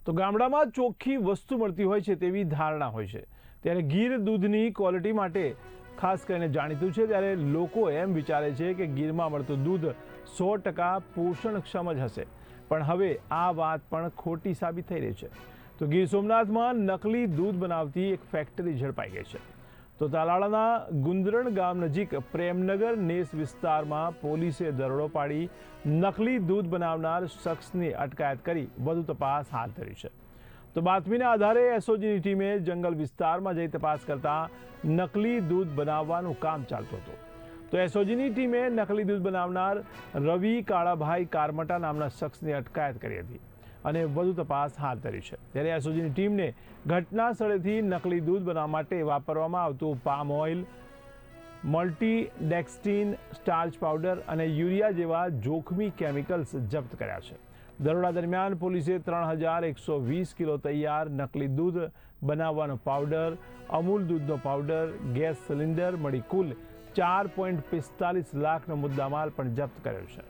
તો ગામડામાં ચોખ્ખી વસ્તુ મળતી હોય છે તેવી ધારણા હોય છે, ત્યારે ગીર દૂધની ક્વોલિટી માટે ખાસ કરીને જાણીતું છે, ત્યારે લોકો એમ વિચારે છે કે ગીરમાં મળતું દૂધ 100% પોષણક્ષમ જ હશે, પણ હવે આ વાત પણ ખોટી સાબિત થઈ રહી છે। તો ગીર સોમનાથમાં નકલી દૂધ બનાવતી એક ફેક્ટરી ઝડપાઈ ગઈ છે। તો તાલાળાના ગુંદરણ ગામ નજીક પ્રેમનગર નેસ વિસ્તારમાં પોલીસે દરોડો પાડી નકલી દૂધ બનાવનાર શખ્સની અટકાયત કરી વધુ તપાસ હાથ ધરી છે। તો બાતમીના આધારે એસઓજીની ટીમે જંગલ વિસ્તારમાં જઈ તપાસ કરતા નકલી દૂધ બનાવવાનું કામ ચાલતું હતું। તો એસઓજીની ટીમે નકલી દૂધ બનાવનાર રવિ કાળાભાઈ કારમટા નામના શખ્સની અટકાયત કરી હતી અને વધુ તપાસ હાથ ધરી છે। ત્યારે એસઓજીની ટીમને ઘટના સ્થળેથી નકલી દૂધ બનાવવા માટે વાપરવામાં આવતું પામ ઓઇલ, મલ્ટીડેક્સ્ટીન, સ્ટાર્ચ પાવડર અને યુરિયા જેવા જોખમી કેમિકલ્સ જપ્ત કર્યા છે। દરોડા દરમિયાન પોલીસે 3120 કિલો તૈયાર નકલી દૂધ બનાવવાનો પાવડર, અમૂલ દૂધનો પાવડર, ગેસ સિલિન્ડર મળી કુલ 4.45 લાખનો મુદ્દામાલ પણ જપ્ત કર્યો છે।